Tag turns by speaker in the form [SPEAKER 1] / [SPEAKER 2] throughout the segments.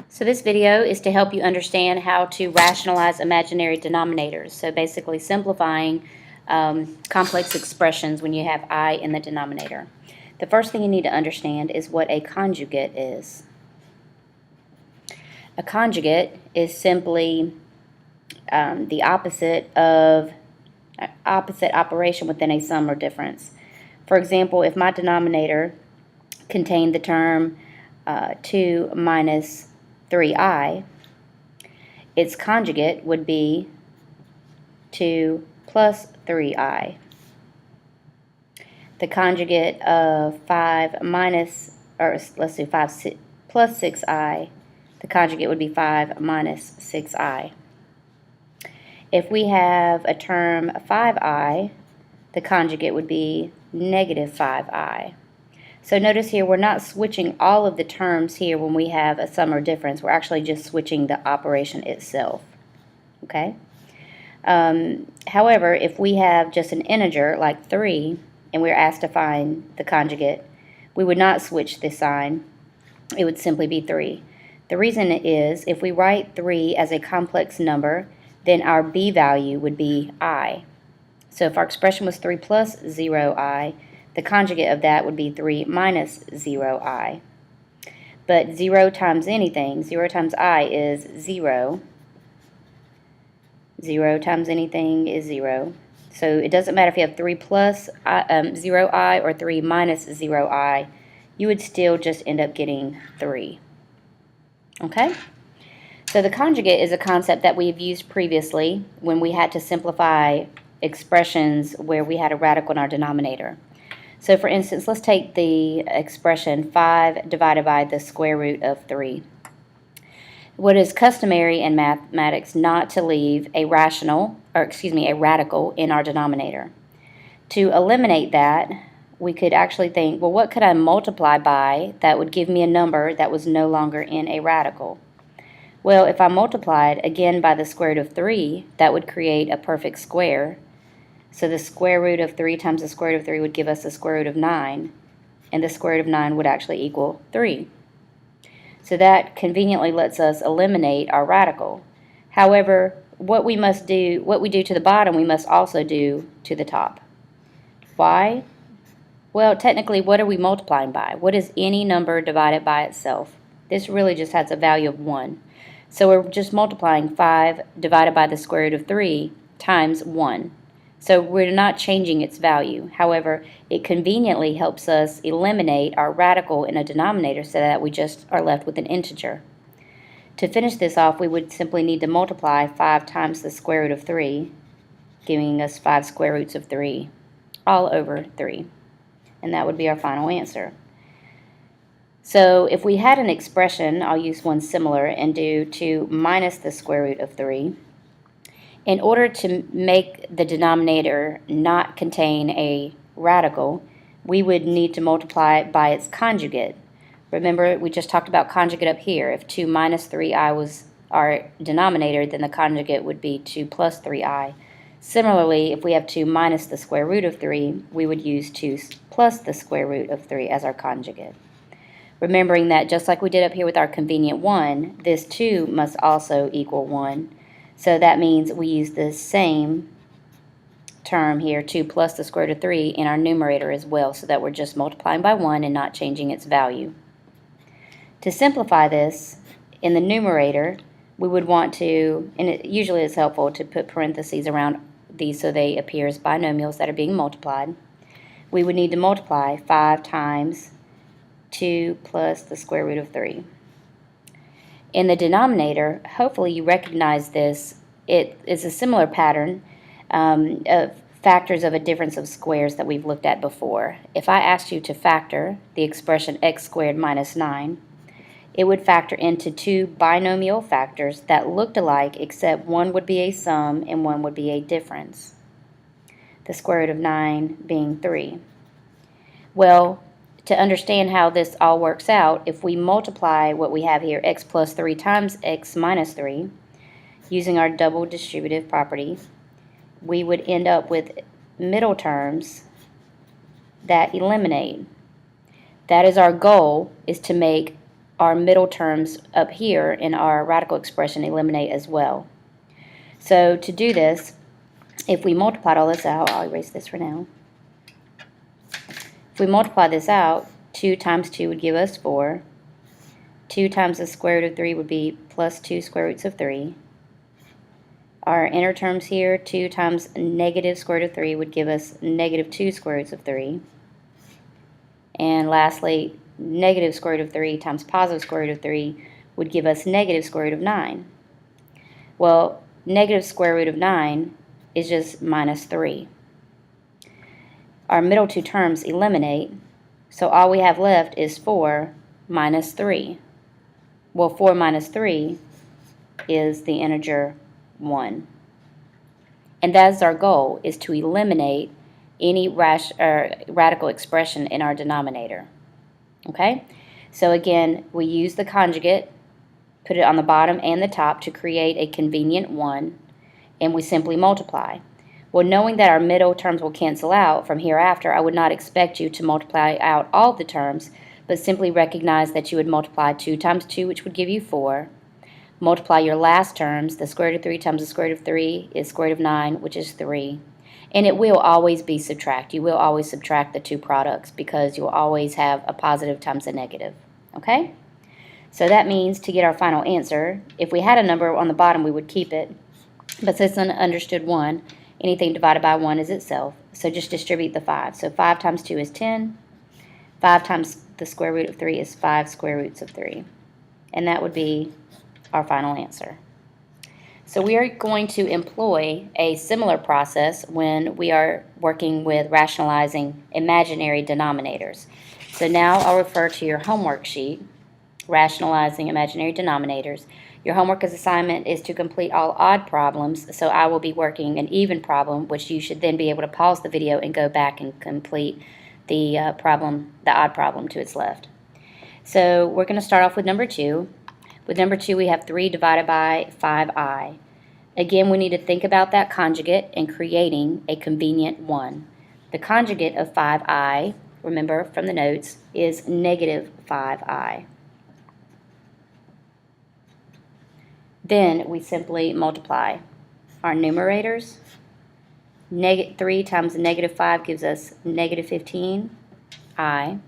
[SPEAKER 1] So this video is to help you understand how to rationalize imaginary denominators. So basically simplifying complex expressions when you have I in the denominator. The first thing you need to understand is what a conjugate is. A conjugate is simply the opposite operation within a sum or difference. For example, if my denominator contained the term 2 minus 3i, its conjugate would be 2 plus 3i. The conjugate of 5 minus, or let's do 5 plus 6i, the conjugate would be 5 minus 6i. If we have a term 5i, the conjugate would be negative 5i. So notice here we're not switching all of the terms here when we have a sum or difference. We're actually just switching the operation itself. Okay? However, if we have just an integer like 3 and we're asked to find the conjugate, we would not switch the sign. It would simply be 3. The reason is if we write 3 as a complex number, then our b value would be I. So if our expression was 3 plus 0i, the conjugate of that would be 3 minus 0i. But 0 times anything, 0 times I is 0. 0 times anything is 0. So it doesn't matter if you have 3 plus 0i or 3 minus 0i, you would still just end up getting 3. Okay? So the conjugate is a concept that we've used previously when we had to simplify expressions where we had a radical in our denominator. So for instance, let's take the expression 5 divided by the square root of 3. What is customary in mathematics not to leave a radical in our denominator. To eliminate that, we could actually think, well, what could I multiply by that would give me a number that was no longer in a radical? Well, if I multiplied again by the square root of 3, that would create a perfect square. So the square root of 3 times the square root of 3 would give us the square root of 9, and the square root of 9 would actually equal 3. So that conveniently lets us eliminate our radical. However, what we do to the bottom, we must also do to the top. Why? Well, technically, what are we multiplying by? What is any number divided by itself? This really just has a value of 1. So we're just multiplying 5 divided by the square root of 3 times 1. So we're not changing its value. However, it conveniently helps us eliminate our radical in a denominator so that we just are left with an integer. To finish this off, we would simply need to multiply 5 times the square root of 3, giving us 5 square roots of 3, all over 3. And that would be our final answer. So if we had an expression, I'll use one similar and do 2 minus the square root of 3. In order to make the denominator not contain a radical, we would need to multiply it by its conjugate. Remember, we just talked about conjugate up here. If 2 minus 3i was our denominator, then the conjugate would be 2 plus 3i. Similarly, if we have 2 minus the square root of 3, we would use 2 plus the square root of 3 as our conjugate. Remembering that just like we did up here with our convenient 1, this 2 must also equal 1. So that means we use the same term here, 2 plus the square root of 3, in our numerator as well, so that we're just multiplying by 1 and not changing its value. To simplify this, in the numerator, we would want to, and it usually is helpful to put parentheses around these so they appear as binomials that are being multiplied. We would need to multiply 5 times 2 plus the square root of 3. In the denominator, hopefully you recognize this. It is a similar pattern of factors of a difference of squares that we've looked at before. If I asked you to factor the expression x squared minus 9, it would factor into 2 binomial factors that looked alike except one would be a sum and one would be a difference. The square root of 9 being 3. Well, to understand how this all works out, if we multiply what we have here, x plus 3 times x minus 3, using our double distributive property, we would end up with middle terms that eliminate. That is our goal, is to make our middle terms up here in our radical expression eliminate as well. So to do this, if we multiplied all this out, I'll erase this for now. If we multiply this out, 2 times 2 would give us 4. 2 times the square root of 3 would be plus 2 square roots of 3. Our inner terms here, 2 times negative square root of 3 would give us negative 2 square roots of 3. And lastly, negative square root of 3 times positive square root of 3 would give us negative square root of 9. Well, negative square root of 9 is just minus 3. Our middle two terms eliminate, so all we have left is 4 minus 3. Well, 4 minus 3 is the integer 1. And that is our goal, is to eliminate any radical expression in our denominator. Okay? So again, we use the conjugate, put it on the bottom and the top to create a convenient 1, and we simply multiply. Well, knowing that our middle terms will cancel out from hereafter, I would not expect you to multiply out all the terms, but simply recognize that you would multiply 2 times 2, which would give you 4. Multiply your last terms. The square root of 3 times the square root of 3 is square root of 9, which is 3. And it will always be subtract. You will always subtract the two products because you'll always have a positive times a negative. Okay? So that means to get our final answer, if we had a number on the bottom, we would keep it. But since it's an understood 1, anything divided by 1 is itself. So just distribute the 5. So 5 times 2 is 10. 5 times the square root of 3 is 5 square roots of 3. And that would be our final answer. So we are going to employ a similar process when we are working with rationalizing imaginary denominators. So now I'll refer to your homework sheet, Rationalizing Imaginary Denominators. Your homework assignment is to complete all odd problems, so I will be working an even problem, which you should then be able to pause the video and go back and complete the odd problem to its left. So we're going to start off with number 2. With number 2, we have 3 divided by 5i. Again, we need to think about that conjugate and creating a convenient 1. The conjugate of 5i, remember from the notes, is negative 5i. Then we simply multiply our numerators. 3 times negative 5 gives us negative 15i.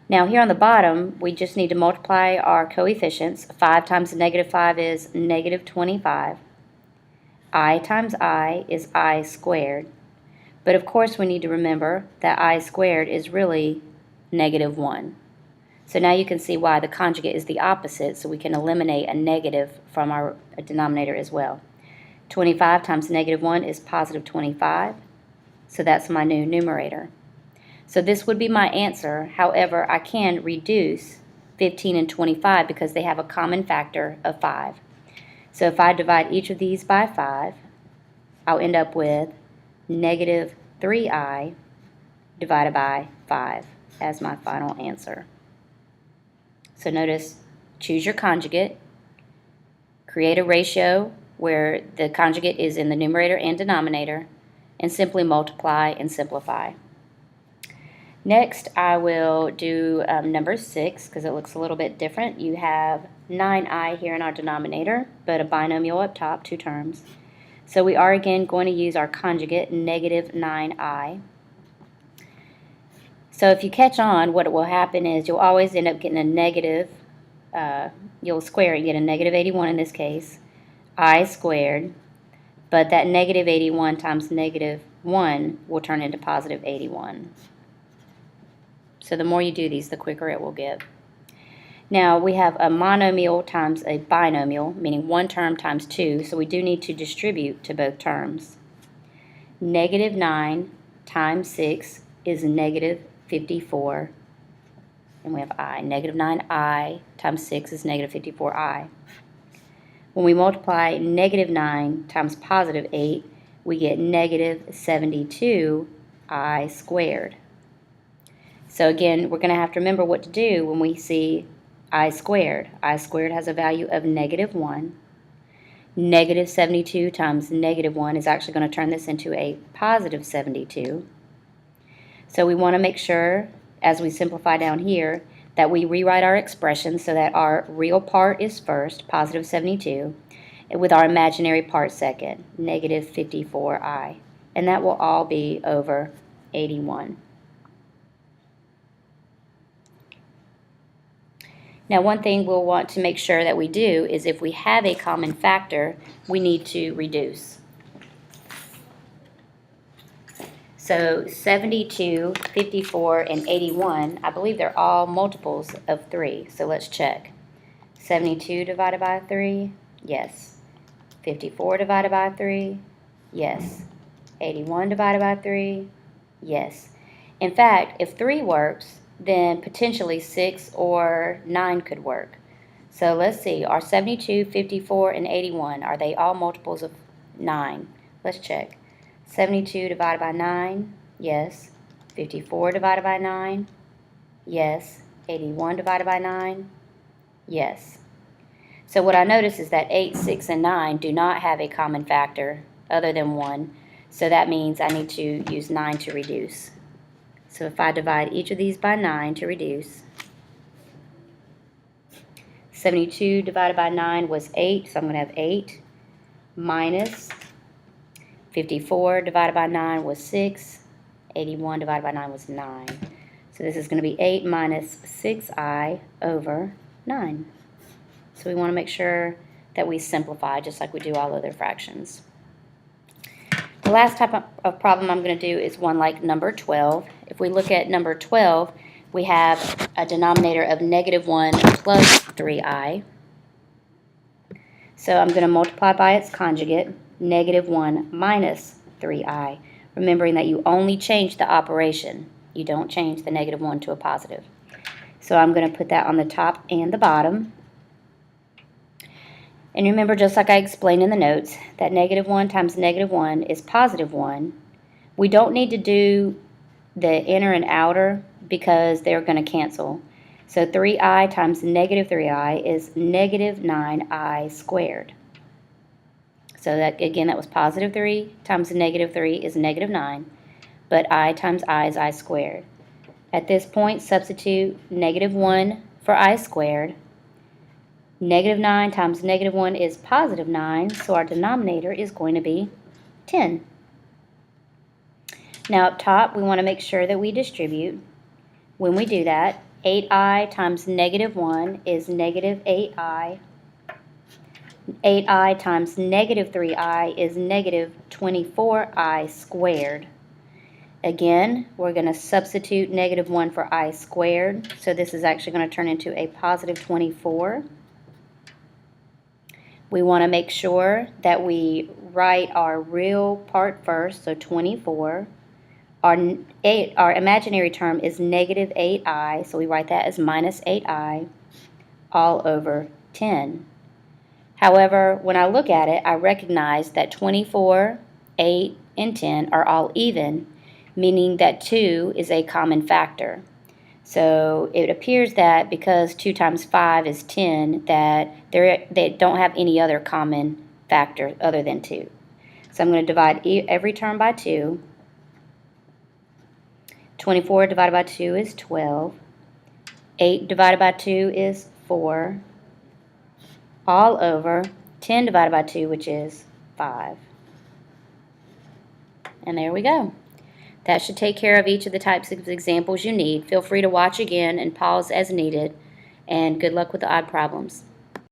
[SPEAKER 1] Now here on the bottom, we just need to multiply our coefficients. 5 times negative 5 is negative 25. I times I is I squared. But of course we need to remember that I squared is really negative 1. So now you can see why the conjugate is the opposite, so we can eliminate a negative from our denominator as well. 25 times negative 1 is positive 25, so that's my new numerator. So this would be my answer. However, I can reduce 15 and 25 because they have a common factor of 5. So if I divide each of these by 5, I'll end up with negative 3i divided by 5 as my final answer. So notice, choose your conjugate, create a ratio where the conjugate is in the numerator and denominator, and simply multiply and simplify. Next, I will do number 6 because it looks a little bit different. You have 9i here in our denominator, but a binomial up top, 2 terms. So we are again going to use our conjugate, negative 9i. So if you catch on, what will happen is you'll always end up getting a negative, you'll square it, you get a negative 81 in this case, I squared, but that negative 81 times negative 1 will turn into positive 81. So the more you do these, the quicker it will give. Now we have a monomial times a binomial, meaning one term times 2, so we do need to distribute to both terms. Negative 9 times 6 is negative 54, and we have I. Negative 9i times 6 is negative 54i. When we multiply negative 9 times positive 8, we get negative 72i squared. So again, we're going to have to remember what to do when we see I squared. I squared has a value of negative 1. Negative 72 times negative 1 is actually going to turn this into a positive 72. So we want to make sure, as we simplify down here, that we rewrite our expression so that our real part is first, positive 72, with our imaginary part second, negative 54i. And that will all be over 81. Now, one thing we'll want to make sure that we do is if we have a common factor, we need to reduce. So 72, 54, and 81, I believe they're all multiples of 3. So let's check. 72 divided by 3, yes. 54 divided by 3, yes. 81 divided by 3, yes. In fact, if 3 works, then potentially 6 or 9 could work. So let's see, are 72, 54, and 81, are they all multiples of 9? Let's check. 72 divided by 9, yes. 54 divided by 9, yes. 81 divided by 9, yes. So what I notice is that 8, 6, and 9 do not have a common factor other than 1. So that means I need to use 9 to reduce. So if I divide each of these by 9 to reduce, 72 divided by 9 was 8, so I'm going to have 8 minus 54 divided by 9 was 6, 81 divided by 9 was 9. So this is going to be 8 minus 6i over 9. So we want to make sure that we simplify just like we do all other fractions. The last type of problem I'm going to do is one like number 12. If we look at number 12, we have a denominator of negative 1 plus 3i. So I'm going to multiply by its conjugate, negative 1 minus 3i, remembering that you only change the operation. You don't change the negative 1 to a positive. So I'm going to put that on the top and the bottom. And remember, just like I explained in the notes, that negative 1 times negative 1 is positive 1. We don't need to do the inner and outer because they're going to cancel. So 3i times negative 3i is negative 9i squared. So that, again, that was positive 3 times negative 3 is negative 9, but I times I is I squared. At this point, substitute negative 1 for I squared. Negative 9 times negative 1 is positive 9, so our denominator is going to be 10. Now up top, we want to make sure that we distribute. When we do that, 8i times negative 1 is negative 8i. 8i times negative 3i is negative 24i squared. Again, we're going to substitute negative 1 for I squared, so this is actually going to turn into a positive 24. We want to make sure that we write our real part first, so 24. Our imaginary term is negative 8i, so we write that as minus 8i all over 10. However, when I look at it, I recognize that 24, 8, and 10 are all even, meaning that 2 is a common factor. So it appears that because 2 times 5 is 10, that they don't have any other common factor other than 2. So I'm going to divide every term by 2. 24 divided by 2 is 12. 8 divided by 2 is 4. All over 10 divided by 2, which is 5. And there we go. That should take care of each of the types of examples you need. Feel free to watch again and pause as needed. And good luck with the odd problems.